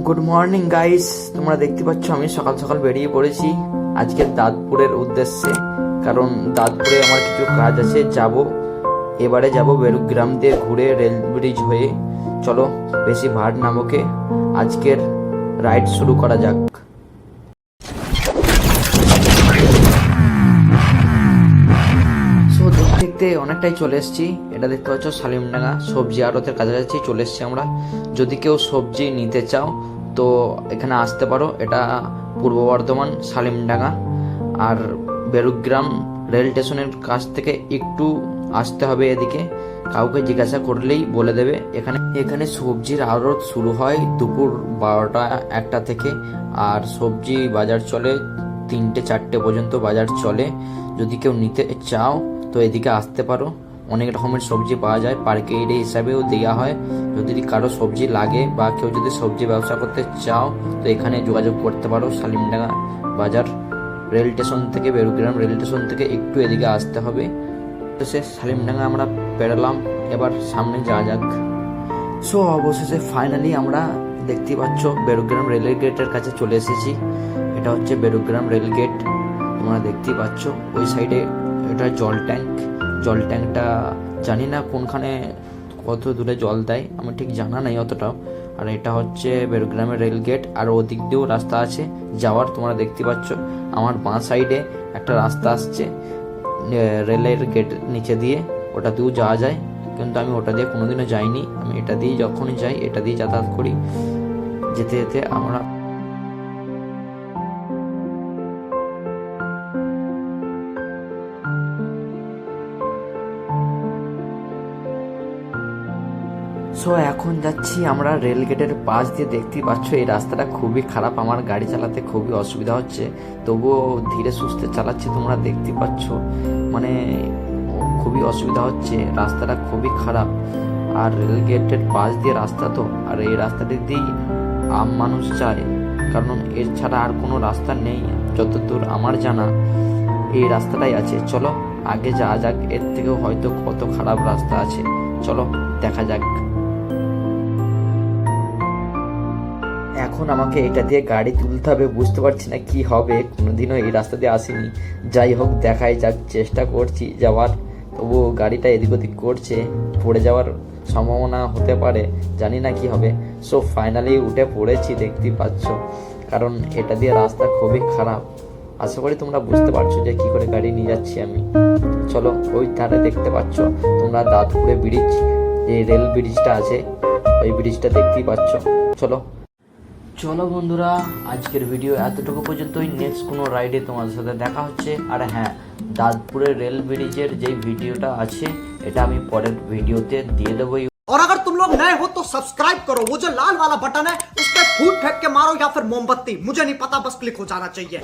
Good morning guys, তোমরা দেখতে পাচ্ছ আমি সকাল সকাল বেরিয়ে পড়েছি আজকে দাঁতপুরের উদ্দেশ্যে। কারণ দাঁতপুরে আমার কিছু কাজ আছে, এবারে যাব বেরুগ্রাম দিয়ে ঘুরে রেল ব্রিজ হয়ে। চলো বেশি ভাট না বকে আজকের রাইড শুরু করা যাক। সো দেখতে দেখতে অনেকটাই চলে এসেছি। এটা দেখতে পাচ্ছ সালিমডাঙ্গা সবজি আড়তের কাছাকাছি চলে এসেছি আমরা। যদি কেউ সবজি নিতে চাও তো এখানে আসতে পারো। এটা পূর্ব বর্ধমান সালিমডাঙ্গা। আর বেরুগ্রাম রেল স্টেশনের কাছ থেকে একটু আসতে হবে এদিকে। কাউকে জিজ্ঞাসা করলেই বলে দেবে। এখানে সবজির আড়ত শুরু হয় দুপুর 12টা-1টা থেকে। আর সবজি বাজার চলে 3টে-4টে পর্যন্ত বাজার চলে। যদি কেউ নিতে চাও তো এদিকে আসতে পারো। অনেক রকমের সবজি পাওয়া যায়, পার কেজি হিসাবেও দেওয়া হয়। যদি কারো সবজি লাগে বা কেউ যদি সবজি ব্যবসা করতে চাও তো এখানে যোগাযোগ করতে পারো। সালিমডাঙ্গা বাজার রেল স্টেশন থেকে, বেরুগ্রাম রেল স্টেশন থেকে একটু এদিকে আসতে হবে। তো সে সালিমডাঙ্গা আমরা পেরোলাম, এবার সামনে যাওয়া যাক। সো অবশেষে ফাইনালি আমরা দেখতে পাচ্ছ বেরুগ্রাম রেলের গেটের কাছে চলে এসেছি। এটা হচ্ছে বেরুগ্রাম রেল গেট, তোমরা দেখতেই পাচ্ছ। ওই সাইডে এটা জল ট্যাঙ্কটা জানি না কোনখানে কত দূরে জল দেয়, আমার ঠিক জানা নেই অতটাও। আর এটা হচ্ছে বেরুগ্রামের রেল গেট। আর ওদিক দিয়েও রাস্তা আছে যাওয়ার, তোমরা দেখতে পাচ্ছ। আমার বাঁ সাইডে একটা রাস্তা আসছে রেলের গেট নিচে দিয়ে, ওটা দিয়েও যাওয়া যায়। কিন্তু আমি ওটা দিয়ে কোনোদিনও যাইনি। আমি এটা দিয়ে যখনই যাই এটা দিয়ে যাতায়াত করি। যেতে যেতে আমরা সো এখন যাচ্ছি আমরা রেল গেটের পাশ দিয়ে। দেখতেই পাচ্ছ এই রাস্তাটা খুবই খারাপ, আমার গাড়ি চালাতে খুবই অসুবিধা হচ্ছে, তবুও ধীরে সুস্থে চালাচ্ছি। তোমরা দেখতে পাচ্ছ মানে খুবই অসুবিধা হচ্ছে, রাস্তাটা খুবই খারাপ। আর রেল গেটের পাশ দিয়ে রাস্তা তো, আর এই রাস্তাটি দিয়েই আম মানুষ যায়, কারণ এর ছাড়া আর কোনো রাস্তা নেই যতদূর আমার জানা। এই রাস্তাটাই আছে। চলো আগে যাওয়া যাক, এর থেকেও হয়তো কত খারাপ রাস্তা আছে, চলো দেখা যাক। এখন আমাকে এটা দিয়ে গাড়ি তুলতে হবে, বুঝতে পারছি না কি হবে, কোনোদিনও এই রাস্তা দিয়ে আসিনি। যাই হোক দেখাই যাক, চেষ্টা করছি যাওয়ার। তবুও গাড়িটা এদিক ওদিক করছে, পড়ে যাওয়ার সম্ভাবনা হতে পারে, জানি না কি হবে। সো ফাইনালি উঠে পড়েছি, দেখতেই পাচ্ছ। কারণ এটা দিয়ে রাস্তা খুবই খারাপ। আশা করি তোমরা বুঝতে পারছো যে কি করে গাড়ি নিয়ে যাচ্ছি আমি। চলো ওই ধারে দেখতে পাচ্ছ তোমরা দাঁতপুরে ব্রিজ, যে রেল ব্রিজটা আছে ওই ব্রিজটা দেখতেই পাচ্ছ। চলো বন্ধুরা, আজকের ভিডিও এতটুকু পর্যন্তই। নেক্সট কোনো রাইডে তোমাদের সাথে দেখা হচ্ছে। আর হ্যাঁ, দাঁতপুরের রেল ব্রিজের যে ভিডিওটা আছে এটা আমি পরের ভিডিওতে দিয়ে দেবো। और अगर तुम लोग नए हो तो सब्सक्राइब करो, वो जो लाल वाला बटन है उस पर फूट फेंक के मारो या फिर मोमबत्ती, मुझे नहीं पता, बस क्लिक हो जाना चाहिए।